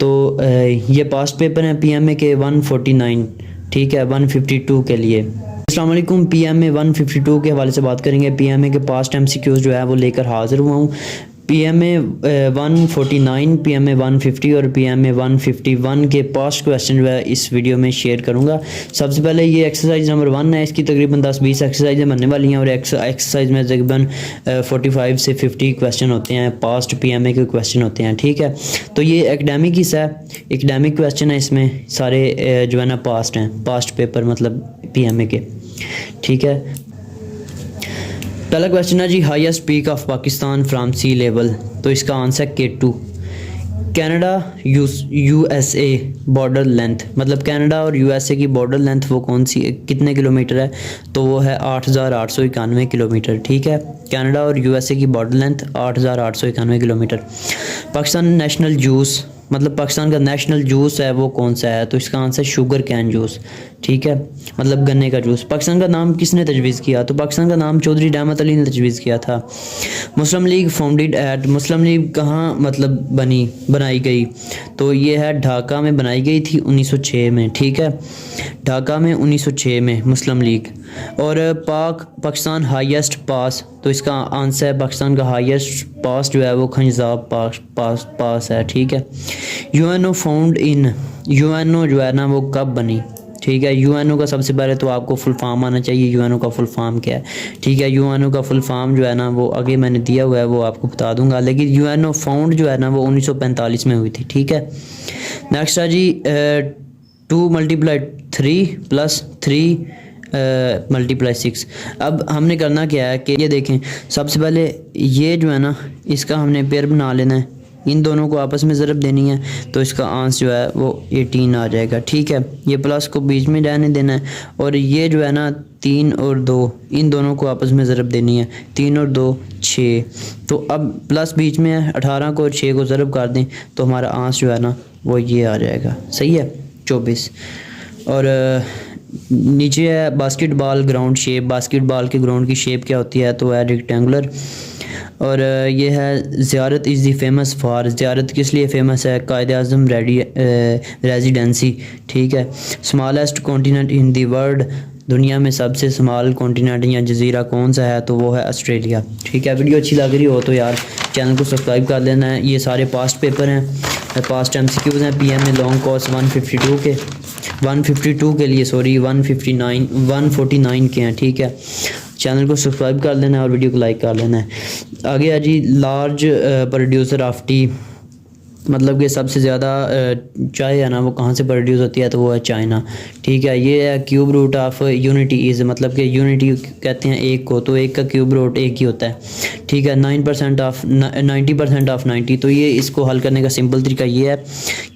तो ये past paper है पीएमए के 149, ठीक है, 152 के लिए। अस्सलाम वालेकुम, पीएमए 152 के हवाले से बात करेंगे। पीएमए के पास्ट एमसीक्यूज़ जो है वो लेकर हाज़िर हुआ हूँ। पीएमए 149, पीएमए 150 और पीएमए 151 के पास्ट क्वेश्चन जो है इस वीडियो में शेयर करूंगा। सबसे पहले ये एक्सरसाइज नंबर 1 है, इसकी तकरीबन 10-20 एक्सरसाइजें बनने वाली हैं और एक्सरसाइज में तकरीबन 45 से 50 क्वेश्चन होते हैं, पास्ट पीएमए के क्वेश्चन होते हैं, ठीक है। तो ये एकेडमिक हिस्सा है, एकेडमिक क्वेश्चन है, इसमें सारे जो है ना पास्ट हैं, पास्ट पेपर मतलब पीएमए के, ठीक है। पहला क्वेश्चन है जी, highest peak of Pakistan from sea level, तो इसका answer K2। Canada USA border length, मतलब कनाडा और यूएसए की बॉर्डर लेंथ वो कौन सी, कितने किलोमीटर है, तो वो है 8891 किलोमीटर, ठीक है। कनाडा और यूएसए की border length 8891 kilometre. Pakistan national juice, मतलब पाकिस्तान का नेशनल जूस है वो कौन सा है, तो इसका आंसर शुगर कैन जूस, ठीक है, मतलब गन्ने का जूस। पाकिस्तान का नाम किसने तजवीज़ किया, तो पाकिस्तान का नाम चौधरी रहमत अली ने तजवीज़ किया था। मुस्लिम लीग फाउंडेड एट, मुस्लिम लीग कहाँ मतलब बनाई गई, तो ये है ढाका में बनाई गई थी 1906 में, ठीक है, ढाका में 1906 में मुस्लिम लीग। और पाकिस्तान हाईएस्ट पास, तो इसका आंसर है पाकिस्तान का हाईएस्ट पास जो है वो खंजाब पास है, ठीक है। यूएनओ फाउंड इन, यूएनओ जो है ना वो कब बनी, ठीक है। यूएनओ का सबसे पहले तो आपको फुल फॉर्म आना चाहिए, यूएनओ का फुल फॉर्म क्या है, ठीक है। यूएनओ का फुल फॉर्म जो है ना वो आगे मैंने दिया हुआ है, वो आपको बता दूंगा, लेकिन यूएनओ फाउंड जो है ना वो 1945 में हुई थी, ठीक है। नेक्स्ट है जी 2 × 3 + 3 × 6। अब हमने करना क्या है कि ये देखें, सबसे पहले ये जो है ना इसका हमने पेयर बना लेना है, इन दोनों को आपस में ज़रब देनी है, तो इसका आंसर जो है वो 18 आ जाएगा, ठीक है। ये प्लस को बीच में रहने देना है, और ये जो है ना 3 और 2 इन दोनों को आपस में ज़रब देनी है, 3 और 2 6, तो अब प्लस बीच में है, 18 को और 6 को ज़रब कर दें तो हमारा आंसर जो है ना वो ये आ जाएगा, सही है, 24। और नीचे है बास्केटबॉल ग्राउंड शेप, बास्केटबॉल के ग्राउंड की शेप क्या होती है, तो है रेक्टेंगुलर। और ये है ज़ियारत इज़ दी फेमस फॉर, ज़ियारत किस लिए फेमस है, कायद आज़म रेजिडेंसी, ठीक है। Smallest continent in the world, दुनिया में सबसे स्मॉल कॉन्टिनेंट या जजीरा कौन सा है, तो वो है ऑस्ट्रेलिया, ठीक है। वीडियो अच्छी लग रही हो तो यार चैनल को सब्सक्राइब कर लेना है। ये सारे पास्ट पेपर हैं, पास्ट एमसीक्यूज़ हैं पीएमए लॉन्ग कोर्स 152 के लिए, सॉरी 149 के हैं, ठीक है। चैनल को सब्सक्राइब कर लेना है और वीडियो को लाइक कर लेना है। आगे है जी, लार्ज प्रोड्यूसर ऑफ टी, मतलब कि सबसे ज़्यादा चाय है ना वो कहाँ से प्रोड्यूस होती है, तो वो है चाइना, ठीक है। ये है cube root of unity is, मतलब कि यूनिटी कहते हैं एक को, तो एक का क्यूब रूट एक ही होता है, ठीक है। 90% ऑफ 90, तो ये इसको हल करने का सिंपल तरीका ये है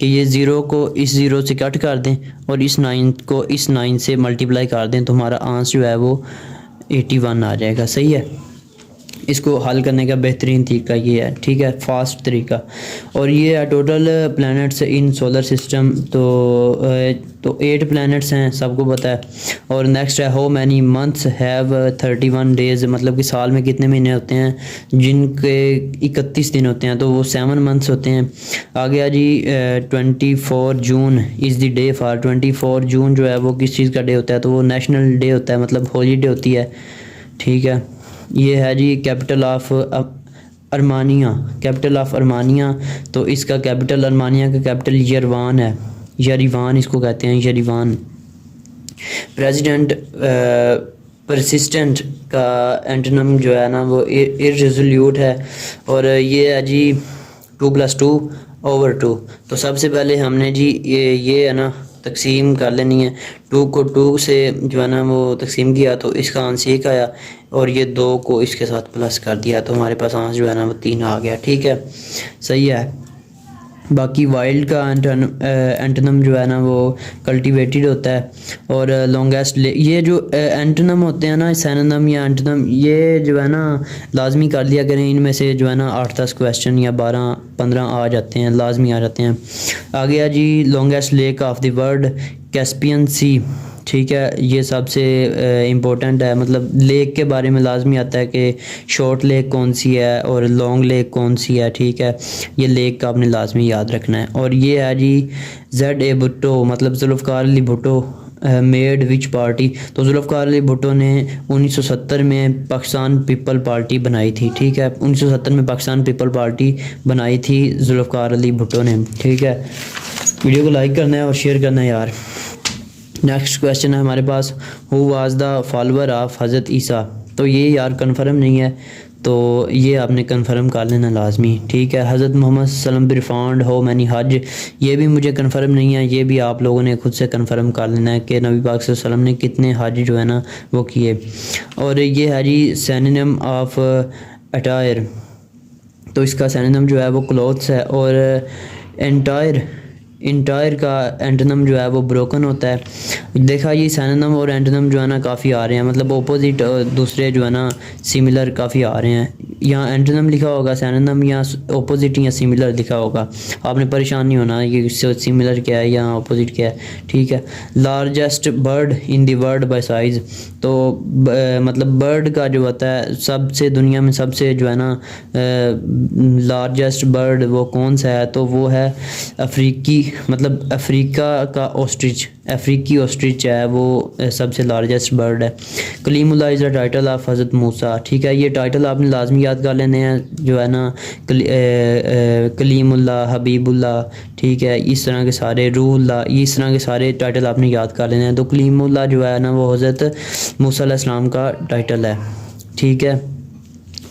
कि ये 0 को इस 0 से कट कर दें और इस 9 को इस 9 से मल्टीप्लाई कर दें, तो हमारा आंसर जो है वो 81 आ जाएगा, सही है। इसको हल करने का बेहतरीन तरीका ये है, ठीक है, फास्ट तरीका। और ये है टोटल प्लैनेट्स इन सोलर सिस्टम, तो 8 प्लैनेट्स हैं, सबको पता है। और नेक्स्ट है how many months have 31 days, मतलब कि साल में कितने महीने होते हैं जिनके 31 दिन होते हैं, तो वो 7 मंथ्स होते हैं। आगे आ जी 24 जून इज़ द डे फॉर, 24 जून जो है वो किस चीज़ का डे होता है, तो वो नेशनल डे होता है, मतलब हॉलीडे होती है, ठीक है। ये है G capital of अर्मानिया, capital of अर्मानिया, तो इसका कैपिटल अर्मानिया का कैपिटल यरीवान है, यरीवान इसको कहते हैं, यरीवान। प्रेसिडेंट परसिस्टेंट का एंटोनिम जो है ना वो इर्रेज़ोल्यूट है। और ये है जी 2+2/2, तो सबसे पहले हमने जी ये है ना तकसीम कर लेनी है, 2 को 2 से जो है ना वो तकसीम किया तो इसका आंसर 1 आया, और ये 2 को इसके साथ प्लस कर दिया तो हमारे पास आंसर जो है ना वो 3 आ गया, ठीक है, सही है। बाकी वाइल्ड का एंटोनिम जो है ना वो कल्टीवेटेड होता है। और लॉन्गेस्ट, ये जो एंटोनिम होते हैं ना, सिनोनिम या एंटोनिम, ये जो है ना लाजमी कर लिया करें, इनमें से जो है ना 8-10 क्वेश्चन या 12-15 आ जाते हैं, लाजमी आ जाते हैं। आगे है जी longest lake of the world, Caspian sea, ठीक है, ये सबसे इम्पोर्टेंट है। मतलब लेक के बारे में लाजमी आता है कि शॉर्ट लेक कौन सी है और लॉन्ग लेक कौन सी है। ठीक है, ये लेक का आपने लाजमी याद रखना है। और ये है जी ZA भुट्टो, मतलब Zulfikar Ali Bhutto made which party. तो जुल्फ़िकार अली भुट्टो ने 1970 में पाकिस्तान पीपल पार्टी बनाई थी। ठीक है, 1970 में पाकिस्तान पीपल पार्टी बनाई थी जुल्फ़िकार अली भुट्टो ने। ठीक है, वीडियो को लाइक करना है और शेयर करना है यार। नेक्स्ट क्वेश्चन है हमारे पास, who was the follower of Hazrat Isa. तो ये यार कन्फर्म नहीं है, तो ये आपने कन्फर्म कर लेना लाजमी। ठीक है, हज़रत मोहम्मद सल्लम परफॉर्म्ड हाउ मैनी हज, ये भी मुझे कन्फर्म नहीं है, ये भी आप लोगों ने खुद से कन्फर्म कर लेना है कि नबी पाक सल्लल्लाहु अलैहि वसल्लम ने कितने हज जो है ना वो किए। और ये है जी सिनोनिम ऑफ अटायर, तो इसका सिनोनिम जो है वो क्लोथ्स है। और इंटायर का एंटोनिम जो है वो ब्रोकन होता है। देखा, ये सिनोनिम और एंटोनिम जो है ना काफ़ी आ रहे हैं, मतलब ओपोजिट दूसरे जो है ना सिमिलर काफ़ी आ रहे हैं। यहाँ एंटोनिम लिखा होगा, सिनोनिम या ओपोजिट या सिमिलर लिखा होगा, आपने परेशान नहीं होना ये सिमिलर क्या है या ओपोजिट क्या है। ठीक है, largest bird in the world by size, तो मतलब बर्ड का जो होता है सबसे दुनिया में सबसे जो है ना लार्जेस्ट बर्ड वो कौन सा है, तो वो है अफ्रीकी, मतलब अफ्रीका का ऑस्ट्रिच, अफ्रीकी ऑस्ट्रिच है वो सबसे लार्जेस्ट बर्ड है। Kalimullah is the title of हज़रत मूसा। ठीक है, ये टाइटल आपने लाजमी याद कर लेने हैं जो है ना, कलीमुल्लाह, हबीबुल्लाह, ठीक है, इस तरह के सारे, रूहुल्लाह, इस तरह के सारे टाइटल आपने याद कर लेने हैं। तो कलीमुल्लाह जो है ना वो हज़रत मूसा अलैहिस्सलाम का टाइटल है। ठीक है,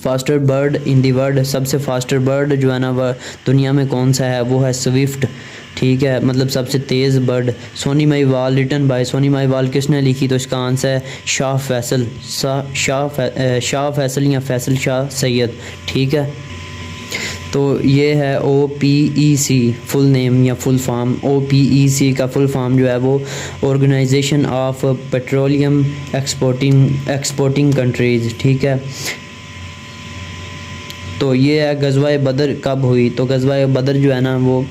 faster bird in the world, सबसे फास्टर बर्ड जो है ना वह दुनिया में कौन सा है, वो है स्विफ्ट। ठीक है, मतलब सबसे तेज़ bird. Sohni Mahiwal, written by Sohni Mahiwal, किसने लिखी, तो इसका आंसर है शाह फैसल, शाह फैसल या फैसल शाह सैयद। ठीक है, तो ये है OPEC फुल नेम या फुल फॉर्म। OPEC का फुल फॉर्म जो है वो organisation of petroleum exporting countries. ठीक है, तो ये है गज़वा बदर कब हुई, तो गज़वा बदर जो है ना वो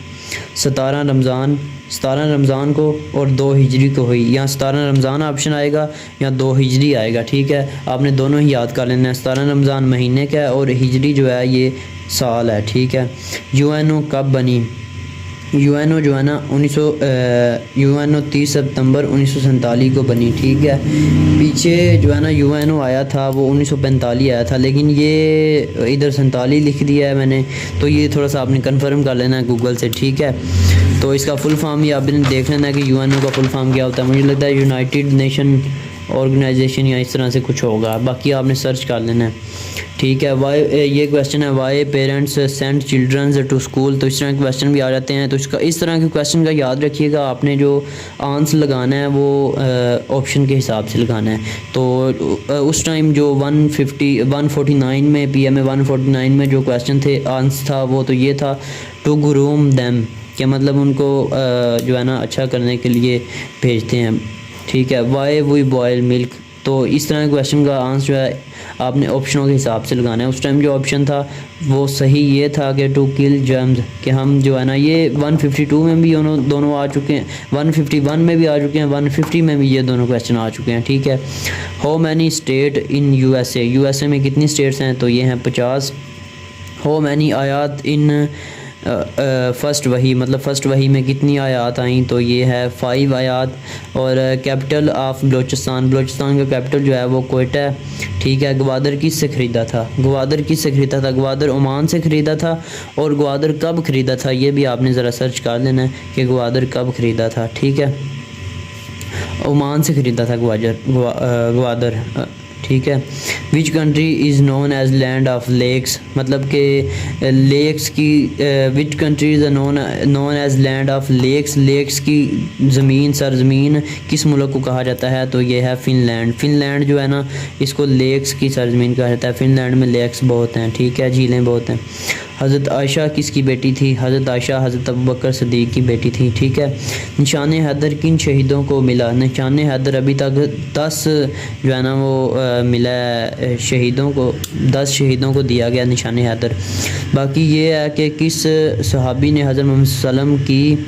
17 रमज़ान को और 2 हिजरी को हुई। यहाँ 17 रमज़ान ऑप्शन आएगा या 2 हिजरी आएगा। ठीक है, आपने दोनों ही याद कर लेना है, 17 रमज़ान महीने का है और हिजरी जो है ये साल है। ठीक है, UNO कब बनी, UNO जो है ना UNO 30 सितंबर 1947 को बनी। ठीक है, पीछे जो है ना UNO आया था वो 1945 आया था, लेकिन ये इधर 47 लिख दिया है मैंने, तो ये थोड़ा सा आपने कंफर्म कर लेना है गूगल से। ठीक है, तो इसका फुल फॉर्म ये आपने देख लेना है कि UNO का फुल फॉर्म क्या होता है। मुझे लगता है यूनाइटेड नेशन ऑर्गेनाइजेशन या इस तरह से कुछ होगा, बाकी आपने सर्च कर लेना है। ठीक है, वाई, ये क्वेश्चन है why parents send childrens to school, तो इस तरह के क्वेश्चन भी आ जाते हैं। तो इसका इस तरह के क्वेश्चन का याद रखिएगा, आपने जो आंसर लगाना है वो ऑप्शन के हिसाब से लगाना है। तो उस टाइम जो 149 में PMA 149 में जो क्वेश्चन थे आंसर था वो तो ये था टू ग्रूम दैम, कि मतलब उनको जो है ना अच्छा करने के लिए भेजते हैं। ठीक है, वाई वी बॉयल मिल्क, तो इस तरह के क्वेश्चन का आंसर जो है आपने ऑप्शनों के हिसाब से लगाना है। उस टाइम जो ऑप्शन था वो सही ये था कि टू किल जर्म्स, कि हम जो है ना ये 152 में भी दोनों आ चुके हैं, 151 में भी आ चुके हैं, 150 में भी ये दोनों क्वेश्चन आ चुके हैं। ठीक है, how many state in USA में कितनी स्टेट्स हैं, तो ये हैं 50। हाउ मैनी आयात इन फ़र्स्ट वही, मतलब फ़र्स्ट वही में कितनी आयात आई, तो ये है 5 आयात। और कैपिटल ऑफ बलोचिस्तान का कैपिटल जो है वो कोयटा है। ठीक है, ग्वादर किससे ख़रीदा था, ग्वादर ओमान से ख़रीदा था। और ग्वादर कब ख़रीदा था ये भी आपने ज़रा सर्च कर लेना है कि ग्वादर कब ख़रीदा था। ठीक है, ओमान से ख़रीदा था ग्वादर। ठीक है, which country is known as land of lakes, मतलब कि लेक्स की which country is known as land of lakes की ज़मीन सरज़मीन किस मुल्क को कहा जाता है, तो ये है फ़िनलैंड जो है ना इसको लेक्स की सरज़मीन कहा जाता है। फ़िनलैंड में लेक्स बहुत हैं। ठीक है, झीलें बहुत हैं। हज़रत आयशा किसकी बेटी थी, हज़रत आयशा हज़रत अबू बकर सिद्दीक़ की बेटी थी। ठीक है, निशान हैदर किन शहीदों को मिला, निशान हैदर अभी तक 10 जो है ना वो मिला है शहीदों को, 10 शहीदों को दिया गया निशान हैदर। बाकी ये है कि किस सहाबी ने हज़रत मोहम्मद सल्लम की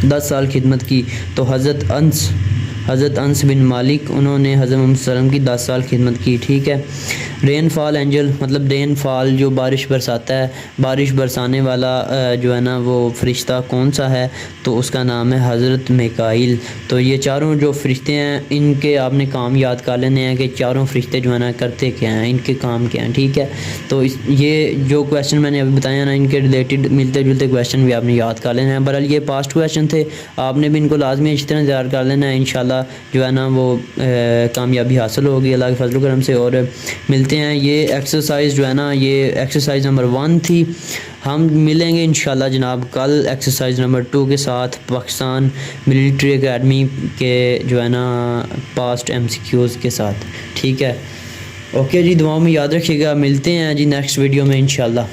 10 साल खिदमत की, तो हज़रत अनस हज़रत अनस बिन मालिक, उन्होंने हज़रत मोहम्मद सल्लल्लाहु अलैहि वसल्लम की 10 साल खिदमत की। ठीक है। रेनफॉल एंजल मतलब रेनफॉल जो बारिश बरसाता है, बारिश बरसाने वाला जो है ना वो फ़रिश्ता कौन सा है, तो उसका नाम है हज़रत मिकाईल। तो ये चारों जो फ़रिश्ते हैं इनके आपने काम याद कर लेने हैं कि चारों फ़रिश्ते जो है ना करते क्या हैं, इनके काम क्या हैं। ठीक है। तो ये जो क्वेश्चन मैंने अभी बताया ना, इनके रिलेटेड मिलते जुलते क्वेश्चन भी आपने याद कर लेना है। बहरहाल ये पास्ट क्वेश्चन थे, आपने भी इनको लाजमी अच्छी तरह याद कर लेना है। इंशाल्लाह जो है ना वो कामयाबी हासिल होगी अल्लाह के फजल करम से। और मिलते हैं, ये एक्सरसाइज जो है ना ये एक्सरसाइज नंबर 1 थी। हम मिलेंगे इंशाल्लाह जनाब कल एक्सरसाइज नंबर 2 के साथ, पाकिस्तान मिलिट्री एकेडमी के जो है ना पास्ट MCQs के साथ। ठीक है। ओके जी, दुआओं में याद रखिएगा। मिलते हैं जी नेक्स्ट वीडियो में इंशाल्लाह।